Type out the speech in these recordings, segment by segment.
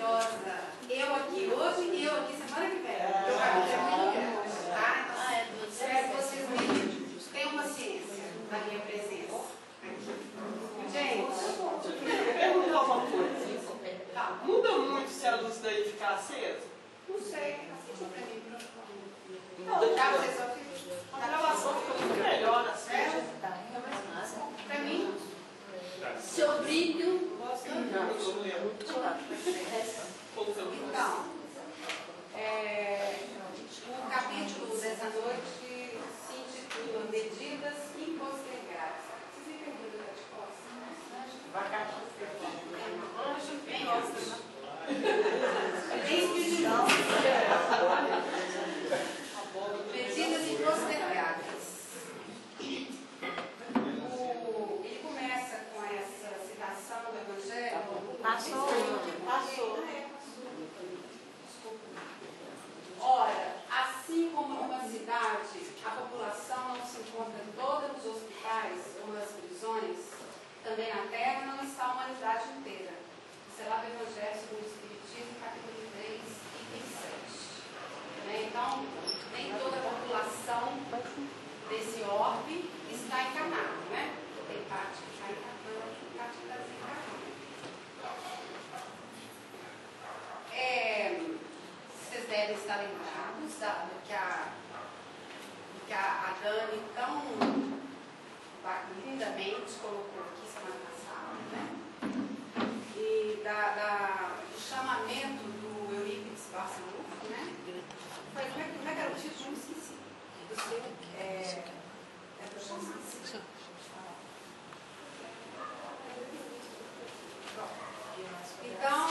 maravilhosa. Eu aqui hoje e eu aqui semana que vem. Eu caminho muito grande, tá? Então, espero que vocês tenham paciência da minha presença aqui. Gente, eu queria perguntar uma coisa. Muda muito se a luz daí ficar acesa? não sei, assiste pra mim, por favor. Não, Tá, vocês só a gravação fica muito melhor assim. Pra mim, Seu brilho. Não, eu lembro. então, o capítulo dessa noite se intitula Medidas Impostergáveis. Vocês me perguntam da resposta? Bem gosta, né? Bem espiritual. Medidas impostergáveis. Ele começa com essa citação do Evangelho. Passou. Ora, assim como numa cidade a população não se encontra toda nos hospitais ou nas prisões, também na terra não está a humanidade inteira. Isso é lá do Evangelho segundo o Espiritismo, capítulo 3, item 7. Então, nem toda a população desse orbe está encarnada, né? Tem parte que está encarnada, parte que está desencarnada. Vocês devem estar lembrados do que a Dani tão lindamente colocou aqui semana passada, né? E do chamamento do Eurípides Barçanufo, né? Como é que era o título? Não esqueci. Do seu, Então,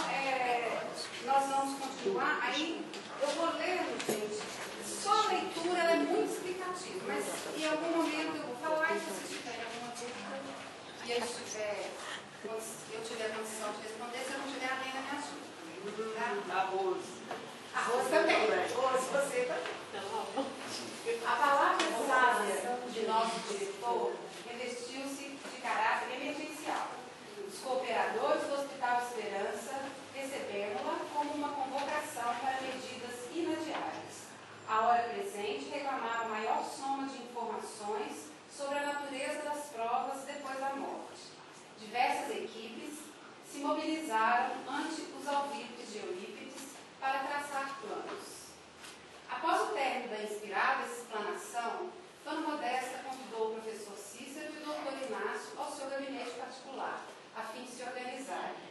nós vamos continuar. Aí, eu vou ler, gente. Só a leitura ela é muito explicativa, mas em algum momento eu vou falar e se vocês tiverem alguma dúvida, e eu tiver condição de responder, se eu não tiver, a Lena me ajuda. Tá? Arroz também. Arroz, você também. A palavra sábia de nosso diretor revestiu-se de caráter emergencial. Os cooperadores do Hospital Esperança recebemos-la como uma convocação para medidas inadiáveis. A hora presente reclamava maior soma de informações sobre a natureza das provas depois da morte. Diversas equipes se mobilizaram ante os alvíperes de Eurípides para traçar planos. Após o término da inspirada explanação, Dona Modesta convidou o professor Cícero e o doutor Inácio ao seu gabinete particular, a fim de se organizarem.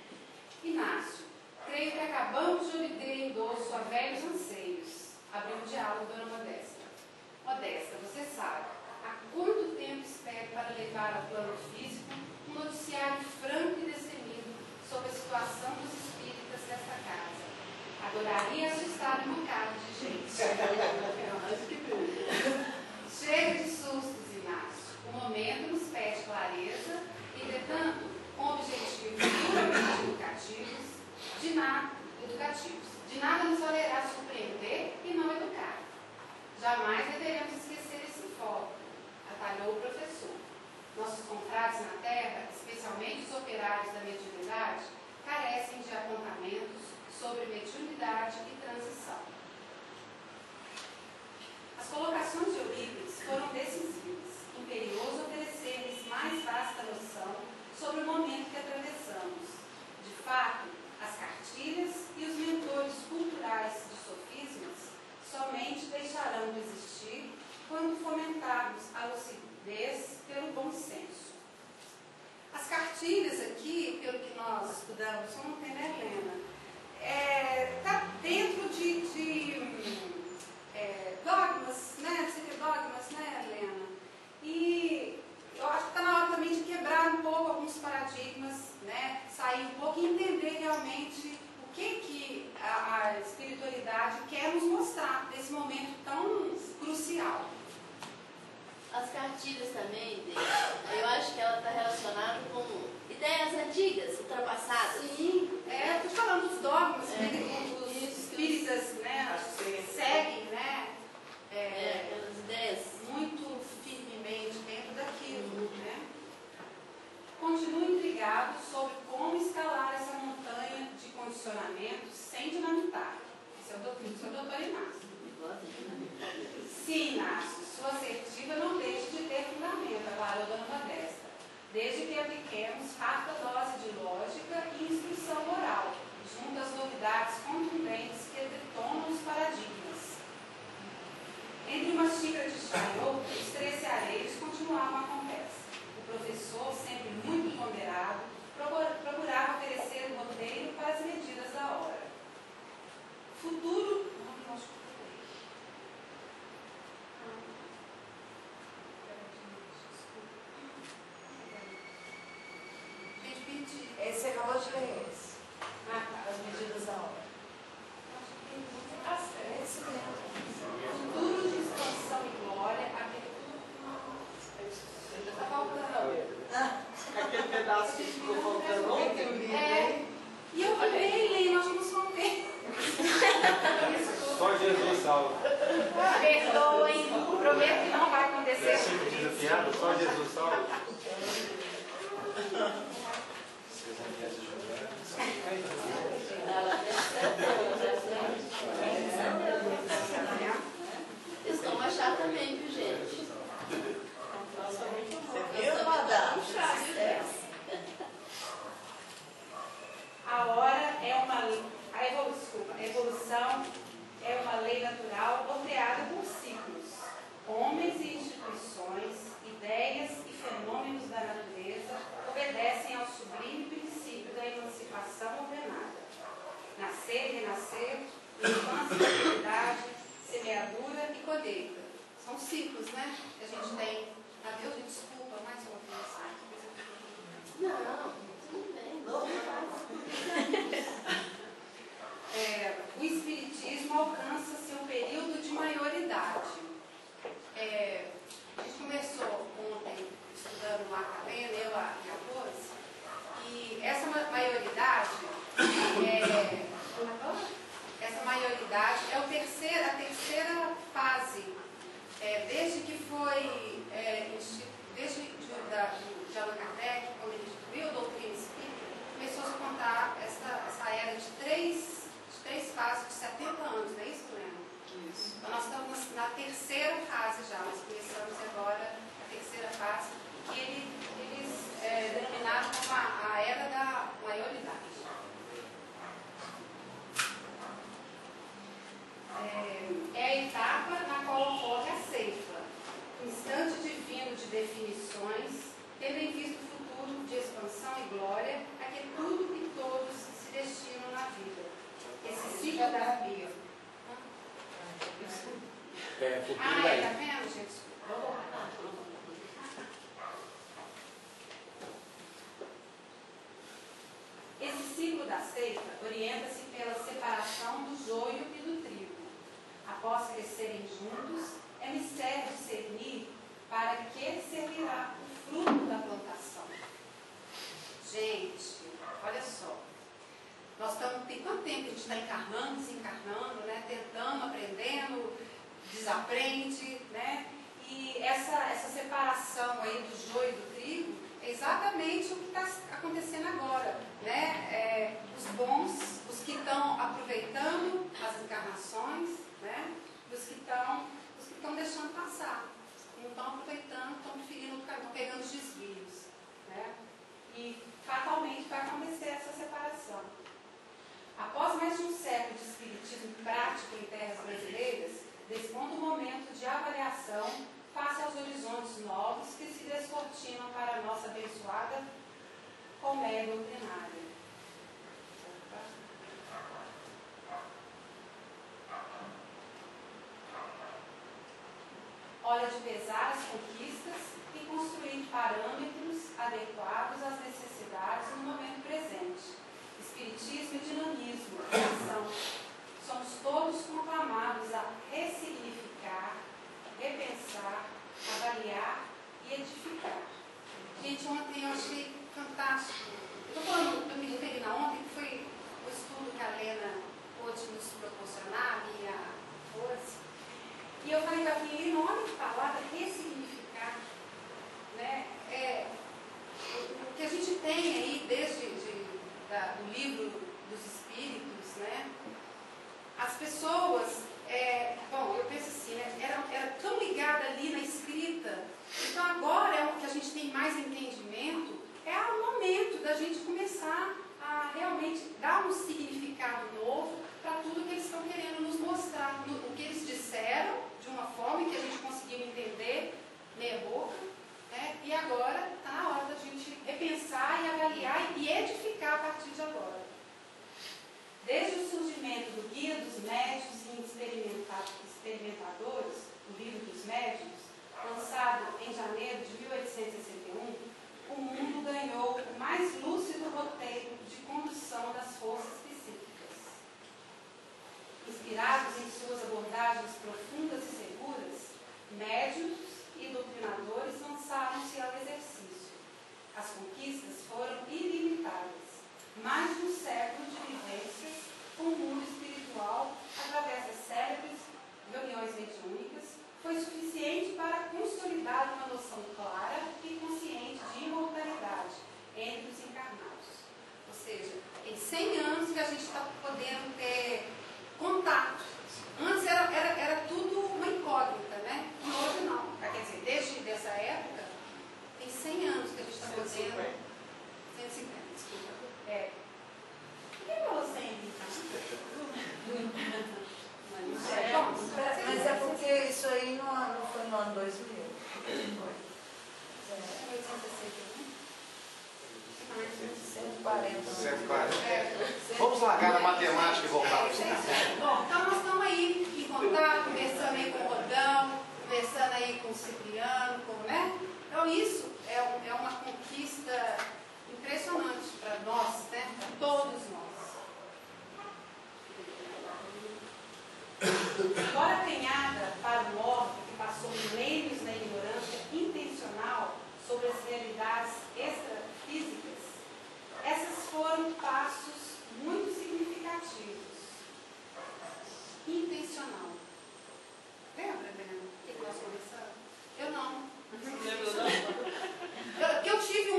Inácio, creio que acabamos de obter endosso a velhos anseios. Abriu o diálogo Dona Modesta. Modesta, você sabe, há quanto tempo espero para levar ao plano físico um noticiário franco e destemido sobre a situação dos espíritas desta casa. Adoraria assustar um bocado de gente. Chega de sustos, Inácio. O momento nos pede clareza, entretanto, com objetivos puramente educativos, de nada nos valerá surpreender e não educar. Jamais deveremos esquecer esse foco, atalhou o professor. Nossos confrades na terra, especialmente os operários da mediunidade, carecem de apontamentos sobre mediunidade e transição. As colocações de Eurípides foram decisivas, imperioso oferecer-lhes mais vasta noção sobre o momento que atravessamos. De fato, as cartilhas e os mentores culturais de sofismas somente deixarão de existir quando fomentarmos a lucidez pelo bom senso. As cartilhas aqui, pelo que nós estudamos ontem, né, Helena? Está dentro de dogmas, né? Pseudodogmas, né, Helena? E eu acho que está na hora também de quebrar um pouco alguns paradigmas, né? Sair um pouco e entender realmente o que a espiritualidade quer nos mostrar nesse momento tão crucial. As cartilhas também, eu acho que ela está relacionada com ideias antigas, ultrapassadas. Sim, estou falando dos dogmas, os espíritas, né, seguem, né, aquelas ideias muito firmemente dentro daquilo, né. Continuo intrigado sobre como escalar essa montanha de condicionamento filamento sem dinamitar. Esse é o doutor Inácio. Sim, Inácio, sua assertiva não deixe de ter fundamento, aclarou Dona Modesta, desde que apliquemos farta dose de lógica e instrução moral, junto às novidades contundentes que detonam os paradigmas. Entre uma xícara de chá e outra, os 13 areios continuavam a conversa. O professor, sempre muito ponderado, procurava oferecer o roteiro para as medidas da hora. Futuro... Esse acabou de ler esse. Ah, tá. As medidas da hora. É esse mesmo. Futuro de expansão e glória, está faltando. Aquele pedaço que ficou faltando ontem, o livro. E eu falei, Lê, nós vamos romper. Só Jesus salva. Perdoem, prometo que não vai acontecer. É assim que diz a piada, só Jesus salva. Estão mais chato também, viu, gente? Eu vou dar. A hora é uma a evolução é uma lei natural norteada por ciclos. Homens e instituições, ideias e fenômenos da natureza obedecem ao sublime princípio da emancipação ordenada. Nascer e renascer, infância e maturidade, semeadura e colheita. São ciclos, né? Que a gente tem. Ah, Deus, me desculpa, mais uma vez. Não, tudo bem. O espiritismo alcança seu período de maioridade. A gente começou ontem estudando uma academia, eu e a Rose, e essa maioridade é a terceira fase, desde que foi de Allan Kardec, quando ele instituiu a doutrina espírita, começou a se contar essa era de três fases de 70 anos, não é isso, Lena? Isso. Então, nós estamos na terceira fase já, nós começamos agora a terceira fase, que eles denominaram como a era da maioridade. É a etapa na qual ocorre a ceifa, instante divino de definições, tendo em vista o futuro de expansão e glória, a que tudo e todos se destinam na vida. Esse ciclo da vida. Futuro daí. Tá vendo, gente? Esse ciclo da ceifa orienta-se pela separação do joio e do trigo. Após crescerem juntos, é mistério discernir para que servirá o fruto da plantação. Gente, olha só. Tem quanto tempo que a gente está encarnando, desencarnando, né? Tentando, aprendendo, desaprende, né? E essa separação aí do joio e do trigo é exatamente o que está acontecendo agora, né? Os bons, os que estão aproveitando as encarnações, né? Os que estão deixando passar, não estão aproveitando, estão preferindo, estão pegando os desvios, né? E fatalmente vai acontecer essa separação. Após mais de um século de espiritismo prático em terras brasileiras, desponta o momento de avaliação face aos horizontes novos que se descortinam para a nossa abençoada colmeia doutrinária. Hora de pesar as conquistas e construir parâmetros adequados às necessidades no momento presente. Espiritismo e dinamismo, ação. Somos todos conclamados a ressignificar, repensar, avaliar e edificar. Gente, ontem eu achei fantástico. Eu me referi na ontem, que foi o estudo que a Lena pôde nos proporcionar, e a Rose. E eu falei para a Filipe, olha que palavra, ressignificar. Né? O que a gente tem aí, desde do livro dos Espíritos, pessoas, bom, eu penso assim, né, era tão ligada ali na escrita. Então agora é o que a gente tem mais entendimento, é o momento da gente começar a realmente dar um significado novo para tudo que eles estão querendo nos mostrar. O que eles disseram, de uma forma que a gente conseguiu entender, meia boca, né? E agora está na hora da gente repensar e avaliar e edificar a partir de agora. Desde o surgimento do Guia dos Médiuns e Experimentadores, o Livro dos Médiuns, lançado em janeiro de 1861, o mundo ganhou o mais lúcido roteiro de condução das forças psíquicas. Inspirados em suas abordagens profundas e seguras, médiuns e doutrinadores lançaram-se ao exercício. As conquistas foram ilimitadas. Mais de um século de vivências com o mundo espiritual, através das célebres reuniões mediúnicas, foi suficiente para consolidar uma noção clara e consciente de imortalidade entre os encarnados. Ou seja, em 100 anos que a gente está podendo ter contato. Antes era tudo uma incógnita, né? E hoje não. Quer dizer, desde essa época, tem 100 anos que a gente está podendo... 150, desculpa. Por que falou 100? Mas é porque isso aí não foi no ano 2000. Foi. 140. Vamos largar a matemática e voltar para o café. Bom, então nós estamos aí em contato, conversando aí com o Rodão, conversando aí com o Cipriano, né? Então isso é uma conquista impressionante para nós, né? Para todos nós. Embora acanhada para o orbe que passou milênios na ignorância intencional sobre as realidades extrafísicas, essas foram passos muito significativos. Intencional. Lembra, Breno? O que nós conversamos? Eu não. Eu tive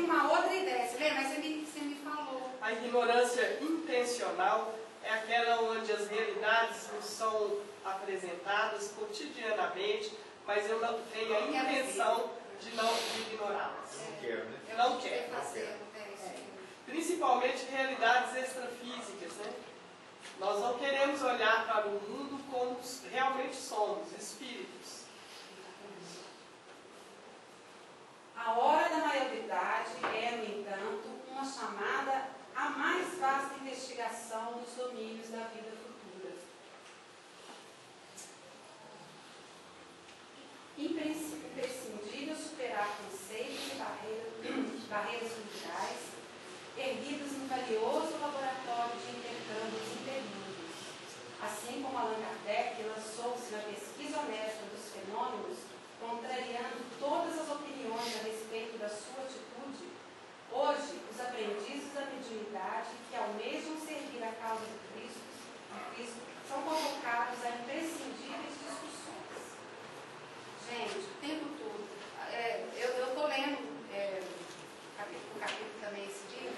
uma outra ideia, você lembra? Mas você me falou. A ignorância intencional é aquela onde as realidades nos são apresentadas cotidianamente, mas eu não tenho a intenção de não ignorá-las. Não quero, né? Não quero. Principalmente realidades extrafísicas, né? Nós não queremos olhar para o mundo como realmente somos, espíritos. A hora da maioridade é, no entanto, uma chamada à mais vasta investigação dos domínios da vida futura. Imprescindível superar conceitos e barreiras culturais erguidas no valioso laboratório de intercâmbios intermundos. Assim como Allan Kardec lançou-se na pesquisa honesta dos fenômenos, contrariando todas as opiniões a respeito da sua atitude, hoje os aprendizes da mediunidade que almejam servir a causa de Cristo são convocados a imprescindíveis discussões. Gente, o tempo todo, eu estou lendo o capítulo também esse dia,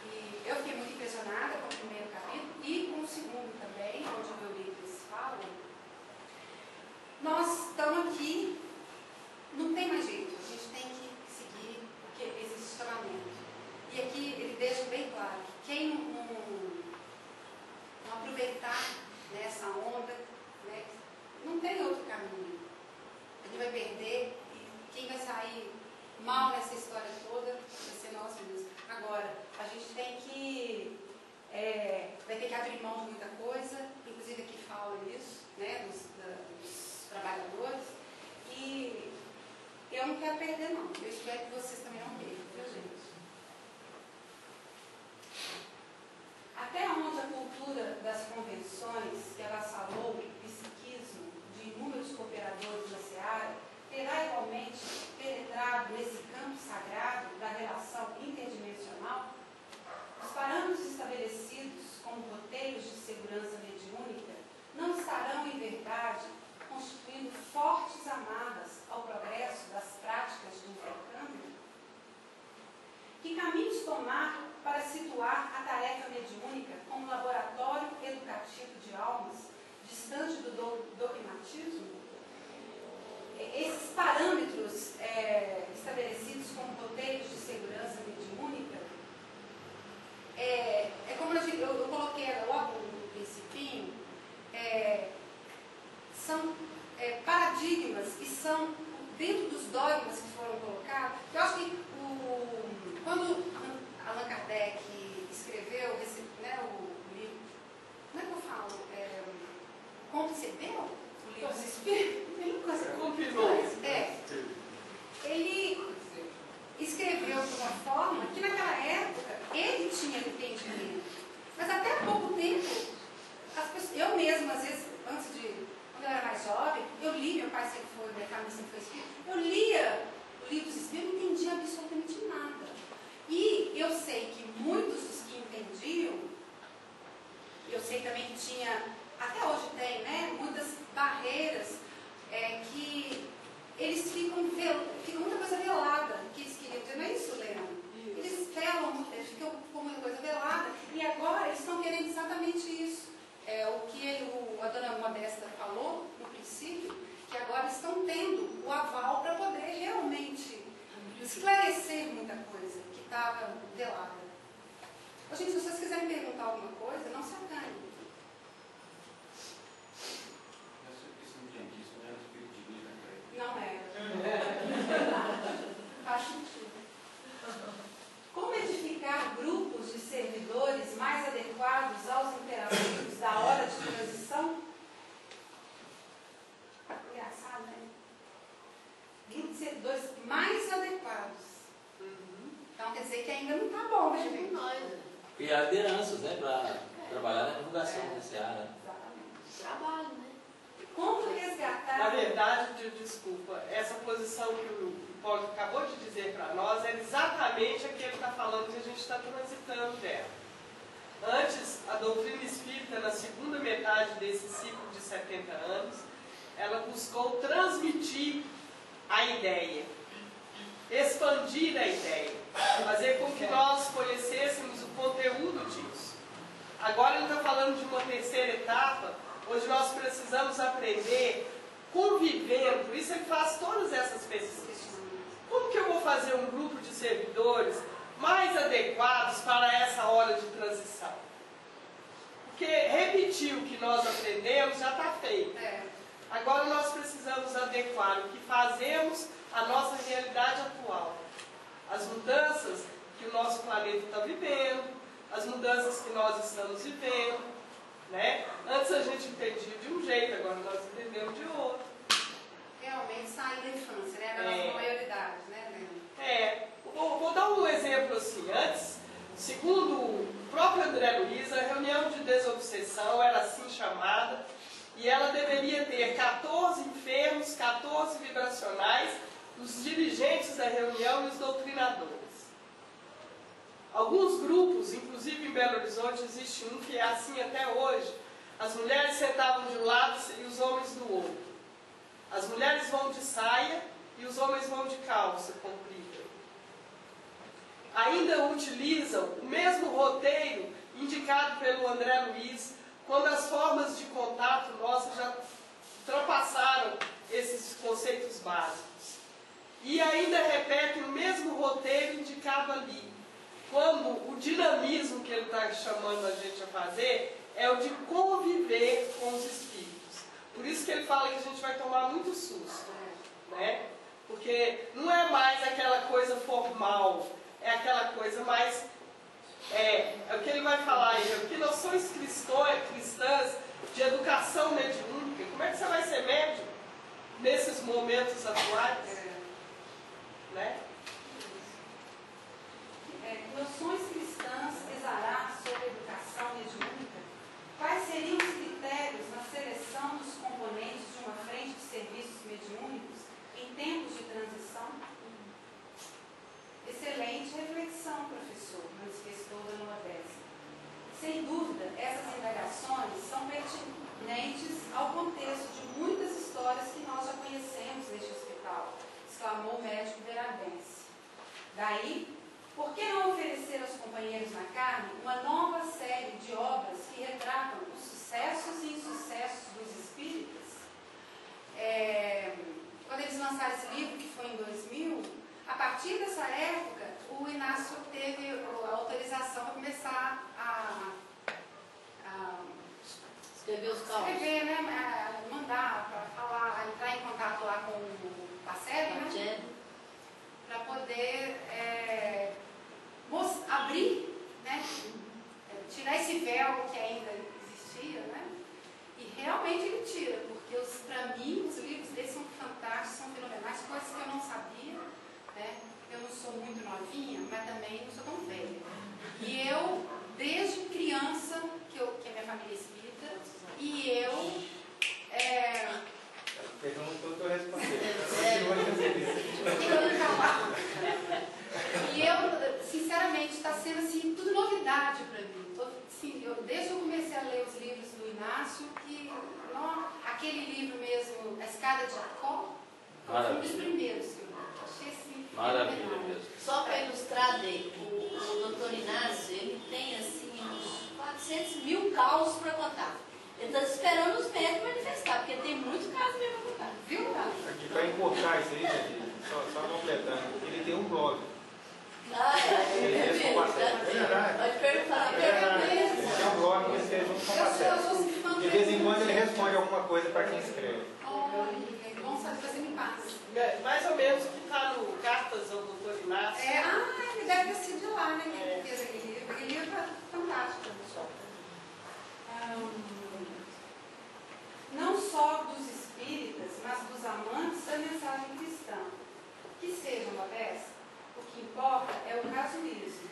e eu fiquei muito impressionada com o primeiro capítulo e com o segundo também, onde o meu livro fala. Nós estamos aqui, não tem mais jeito, a gente tem que seguir porque existe chamamento. E aqui ele deixa bem claro que quem não aproveitar nessa onda, né, não tem outro caminho. Ele vai perder e quem vai sair mal nessa história toda vai ser nós mesmos. Agora, a gente tem que vai ter que abrir mão de muita coisa, inclusive aqui fala isso, né, dos trabalhadores, e eu não quero perder não, eu espero que vocês também não percam, viu, gente? Até onde a cultura das convenções que avassalou o psiquismo de inúmeros cooperadores da seara terá igualmente penetrado nesse campo sagrado da relação interdimensional? Os parâmetros estabelecidos como roteiros de segurança mediúnica não estarão, em verdade, constituindo fortes amarras ao progresso das práticas de intercâmbio? parâmetros estabelecidos como roteiros de segurança mediúnica, é como eu coloquei logo no principinho, são paradigmas que são dentro dos dogmas que foram colocados. Eu acho que quando Allan Kardec escreveu o livro, como é que eu falo? Concebeu o livro dos Espíritos? Ele ele escreveu de uma forma que naquela época ele tinha entendimento. Mas até há pouco tempo, eu mesma, às vezes, quando eu era mais jovem, eu li, meu pai sempre foi, minha família sempre foi espírita, eu lia o livro dos Espíritos e não entendia absolutamente nada. E eu sei que muitos dos que entendiam, eu sei também que tinha, até hoje tem, né, muitas barreiras que eles ficam muita coisa velada, que eles queriam dizer, não é isso, Leandro? Eles ficam com muita coisa velada, e agora eles estão querendo exatamente isso. O que a dona Modesta falou no princípio, que agora estão tendo o aval para poder realmente esclarecer muita coisa que estava velada. Gente, se vocês quiserem perguntar alguma coisa, não se acanhem. Não é. Faz sentido. Como edificar grupos de servidores mais adequados aos imperativos da hora de transição? Engraçado, né? Grupos de servidores mais adequados. Então quer dizer que ainda não está bom, né, gente? E há lideranças, né, para trabalhar na divulgação desse área. Exatamente. Trabalho, né? Como resgatar... Na verdade, desculpa, essa posição que o Paulo acabou de dizer para nós é exatamente a que ele está falando, que a gente está transitando dela. Antes, a doutrina espírita, na segunda metade desse ciclo de 70 anos, ela buscou transmitir a ideia, expandir a ideia, fazer com que nós conhecêssemos o conteúdo disso. Agora ele está falando de uma terceira etapa, onde nós precisamos aprender convivendo. Isso ele faz todas essas pesquisas. Como que eu vou fazer um grupo de servidores mais adequados para essa hora de transição? Porque repetir o que nós aprendemos já está feito. Agora nós precisamos adequar o que fazemos à nossa realidade atual. As mudanças que o nosso planeta está vivendo, as mudanças que nós estamos vivendo. Né? Antes a gente entendia de um jeito, agora nós entendemos de outro. Realmente sair da infância, né? Da nossa maioridade, né, Leandro? Vou dar um exemplo assim. Antes, segundo o próprio André Luiz, a reunião de desobsessão era assim chamada, e ela deveria ter 14 enfermos, 14 vibracionais, os dirigentes da reunião e os doutrinadores. Alguns grupos, inclusive em Belo Horizonte, existe um que é assim até hoje. As mulheres sentavam de um lado e os homens do outro. As mulheres vão de saia e os homens vão de calça comprida. Ainda utilizam o mesmo roteiro indicado pelo André Luiz, quando as formas de contato nossas já ultrapassaram esses conceitos básicos. E ainda repetem o mesmo roteiro indicado ali, quando o dinamismo que ele está chamando a gente a fazer é o de conviver com os espíritos. Por isso que ele fala que a gente vai tomar muito susto, né? Porque não é mais aquela coisa formal, é aquela coisa mais... É o que ele vai falar aí, porque noções cristãs de educação mediúnica. Como é que você vai ser médium nesses momentos atuais? Né? Noções cristãs pesará sobre a educação mediúnica? Quais seriam os critérios na seleção dos componentes de uma frente de serviços mediúnicos em tempos de transição? Excelente reflexão, professor, manifestou da Modesta. Sem dúvida, essas indagações são pertinentes ao contexto de muitas histórias que nós já conhecemos neste hospital, exclamou o médico veradense. Daí, por que não oferecer aos companheiros na carne uma nova série de obras que retratam os sucessos e insucessos dos espíritas? Quando eles lançaram lançar esse livro, que foi em 2000, a partir dessa época, o Inácio teve a autorização para começar a Escrever os cálculos. escrever, né, mandar, para falar, entrar em contato lá com o parceiro, né, para poder abrir, né, tirar esse véu que ainda existia, né, e realmente ele tira, porque para mim os livros dele são fantásticos, são fenomenais, coisas que eu não sabia, né, eu não sou muito novinha, mas também não sou tão velha. E eu, desde criança, que a minha família é espírita, e eu... Perguntou, eu respondi. E eu, sinceramente, está sendo assim, tudo novidade para mim. Assim, desde que eu comecei a ler os livros do Inácio, aquele livro mesmo, A Escada de Jacó, foi um dos primeiros que eu li. Achei assim, Maravilha mesmo. Só para ilustrar, Dei, o doutor Inácio, ele tem assim uns 400 mil causos para contar. Ele está esperando os médicos manifestar, porque tem muito caso mesmo para contar. Viu, cara? Aqui, para encurtar isso aí, gente, só completando, ele tem um blog. Ele é mesmo. Pode perguntar. Ele tem um blog que escreve junto com a matéria. De vez em quando ele responde alguma coisa para quem escreve. Olha, bom saber, você me passa. Mais ou menos o que está no Cartas ao Doutor Inácio. Ele deve ter sido de lá, né? Que fez aquele livro. Aquele livro é fantástico. Não só dos espíritas, mas dos amantes da mensagem cristã. Que sejam modestos, o que importa é o casuísmo.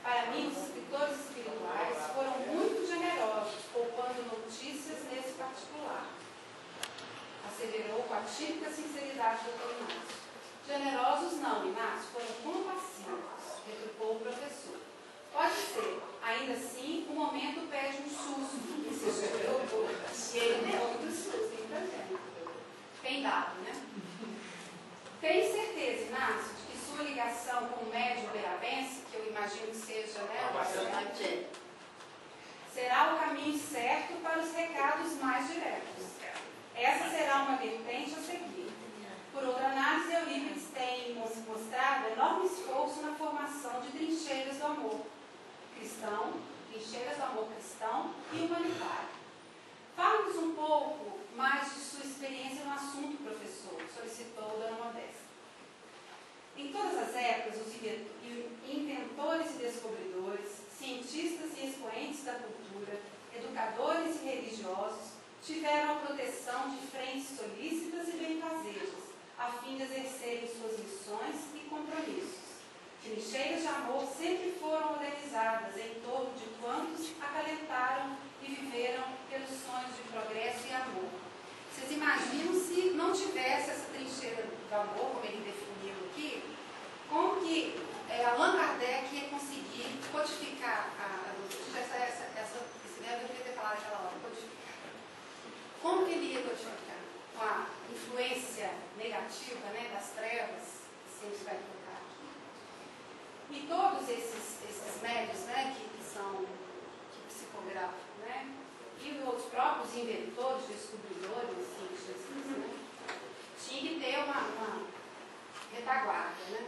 Para mim, os escritores espirituais foram muito generosos, poupando notícias nesse particular. Asseverou com a típica sinceridade do Dr. Inácio. Generosos não, Inácio, foram compassivos, retrucou o professor. Pode ser, ainda assim, o momento pede um susto, insistiu o doutor. E ele deu muito susto, bem dado, né? Tem certeza, Inácio, de que sua ligação com o médium berabense, que eu imagino que seja, né, será o caminho certo para os recados mais diretos. Essa será uma vertente a seguir. Por outra análise, Eurípides tem mostrado enorme esforço na formação de trincheiras do amor cristão, trincheiras do amor cristão e humanitário. Fale-nos um pouco mais de sua experiência no assunto, professor, solicitou Dona Modesta. Em todas as épocas, os inventores e descobridores, cientistas e expoentes da cultura, educadores e religiosos, tiveram a proteção de frentes solícitas e benfazejas, a fim de exercerem suas missões e compromissos. Trincheiras de amor sempre foram organizadas em torno de quantos acalentaram e viveram pelos sonhos de progresso e amor. Vocês imaginam se não esse Allan Kardec ia conseguir codificar esse eu devia ter falado naquela hora, codificar. Como que ele ia codificar? Com a influência negativa, né, das trevas, que sempre vai tocar aqui. E todos esses médios, né, que psicografam, né, e os próprios inventores, descobridores, cientistas, né, tinha que ter uma retaguarda, né?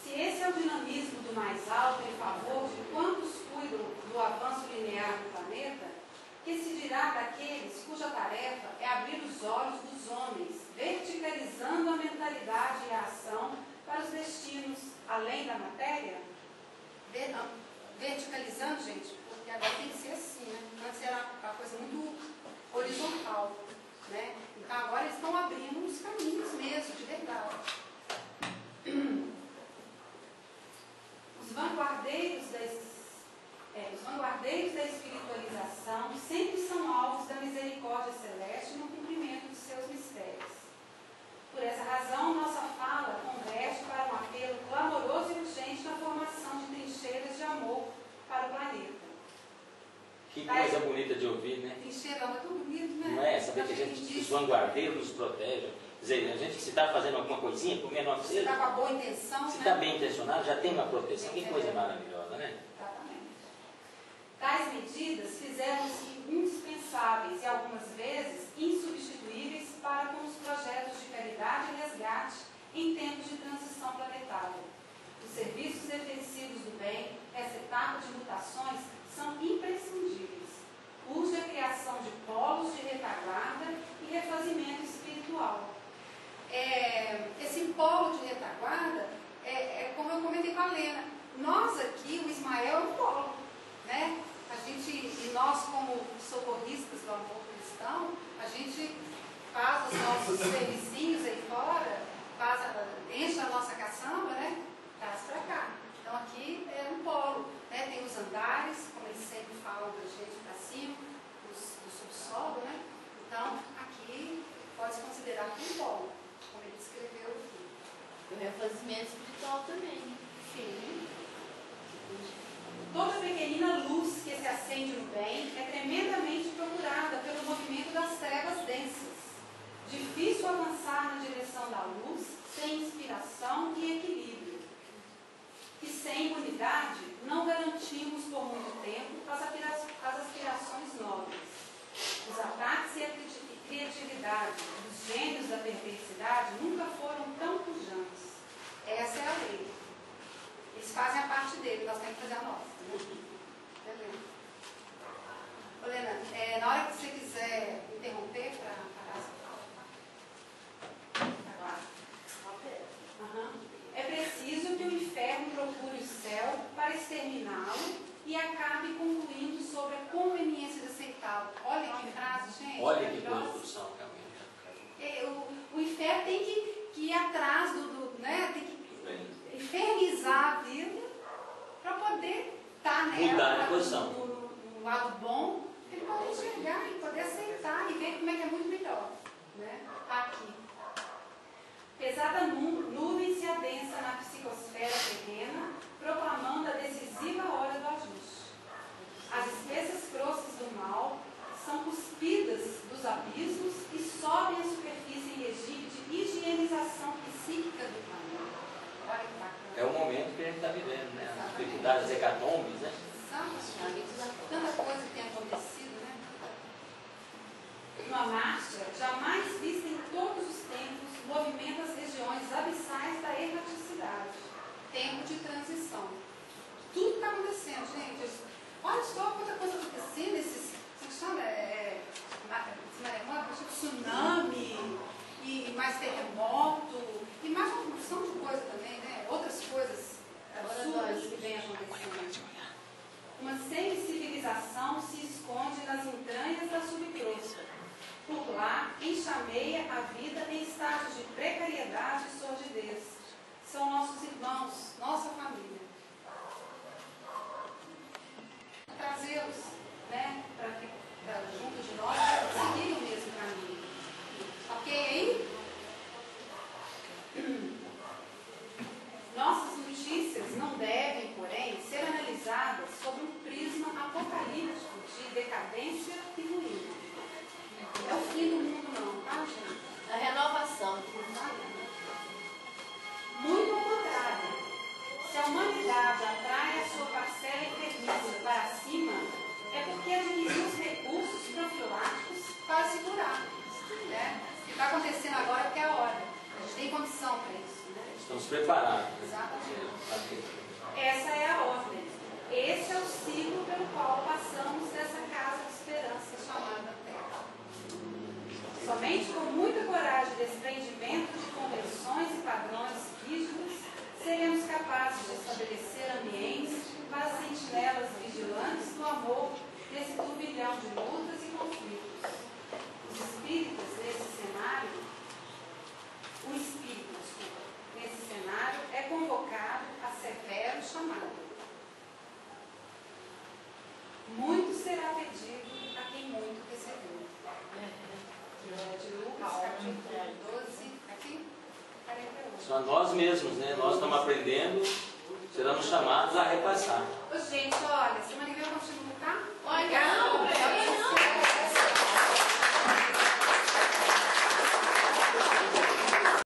Se esse é o dinamismo do mais alto em favor de quantos cuidam do avanço linear do planeta, que se dirá daqueles cuja tarefa é abrir os olhos dos homens, verticalizando a mentalidade e a ação para os destinos além da matéria? Verticalizando, gente, porque agora tem que ser assim, né? Antes era uma coisa muito horizontal, né? Então agora eles estão abrindo os caminhos mesmo, de verdade. Os vanguardeiros da espiritualização sempre são alvos da misericórdia celeste no cumprimento de seus mistérios. Por essa razão, nossa fala converge para um apelo clamoroso e urgente na formação de trincheiras de amor para o planeta. Que coisa bonita de ouvir, né? Trincheira é tão bonito, né? Não é? Saber que os vanguardeiros nos protegem. Quer dizer, a gente, se está fazendo alguma coisinha, por menor que seja, está com a boa intenção, se né? está bem intencionado, já tem uma proteção. Que coisa maravilhosa, né? Exatamente. Tais medidas fizeram-se indispensáveis e algumas vezes insubstituíveis para com os projetos em tempos de transição planetária. Os serviços defensivos do bem, essa etapa de mutações, são imprescindíveis. Urge a criação de polos de retaguarda e refazimento espiritual. Esse polo de retaguarda como eu comentei com a Lena, nós aqui, o Ismael é um polo, né? E nós como socorristas do amor cristão, a gente faz os nossos servicinhos aí fora, enche a nossa caçamba, né? Traz para cá. Então aqui é um polo, né? Tem os andares, como eles sempre falam da gente para cima, do subsolo, né? Então aqui pode se considerar um polo, como ele descreveu aqui. O refazimento espiritual também. Sim. Toda pequenina luz que se acende no bem é tremendamente procurada pelo movimento das trevas densas. Difícil avançar na direção da luz sem inspiração e equilíbrio. E sem unidade, não garantimos por muito tempo as aspirações nobres. Os ataques e a criatividade dos gênios da perversidade nunca foram tão pujantes. Essa é a lei. Eles fazem a parte dele, nós temos que fazer a nossa. Beleza. Helena, na hora que você quiser interromper para parar essa fala, agora. É preciso que o inferno procure o céu para exterminá-lo e acabe concluindo sobre a conveniência de aceitá-lo. Olha que frase, gente. Olha que construção, realmente. O inferno tem que ir atrás né? Tem que infernizar a vida para poder estar nela, no lado bom, ele poder enxergar e poder aceitar e ver como é que é muito melhor, né? Aqui. Pesada nuvem se adensa na psicosfera terrena, proclamando a decisiva hora do ajuste. As espessas crostas do mal são cuspidas dos abismos e sobem à superfície em regime de higienização psíquica do planeta. Olha que bacana. É o momento que a gente está vivendo, né? As dificuldades hecatombes, né? Tanta coisa que tem acontecido, né? Uma marcha jamais vista em todos os tempos movimenta as regiões abissais da erraticidade. Tempo de transição. Tudo está acontecendo, gente. Olha só quanta coisa acontecendo, como chama? Tsunami, e mais terremoto, e mais uma função de coisa também, né? Outras coisas absurdas que vêm acontecendo. Uma semicivilização se esconde nas entranhas da subcrosta. Por lá, enxameia a vida em estágios de precariedade e sordidez. São nossos irmãos, nossa família. Trazê-los, né, para junto de nós, seguirem o mesmo caminho. Ok aí? Nossas notícias não devem, porém, ser analisadas sob um prisma apocalíptico de decadência e ruína. É o fim do mundo não, tá, gente? A renovação. Muito ao contrário. Se a humanidade atrai a sua parcela enfermiça para cima, é porque adquiriu os recursos profiláticos para se curar. Né? O que está acontecendo agora é porque é a hora. A gente tem condição para isso. Né? Estamos preparados. Exatamente. Essa é a ordem. Esse é o ciclo pelo qual passamos dessa casa de esperança chamada Terra. Somente com muita coragem e desprendimento de convenções e padrões rígidos, seremos capazes de estabelecer ambientes para as sentinelas vigilantes do amor nesse turbilhão de lutas e conflitos. Os espíritas nesse cenário, o espírito, nesse cenário, é convocado a severo chamado. Muito será pedido a quem muito recebeu. De Lucas, capítulo 12, aqui, 48. Só nós mesmos, né? Nós estamos aprendendo, seremos chamados a repassar. Ô, gente, olha, semana que vem eu continuo, tá? Olha, não,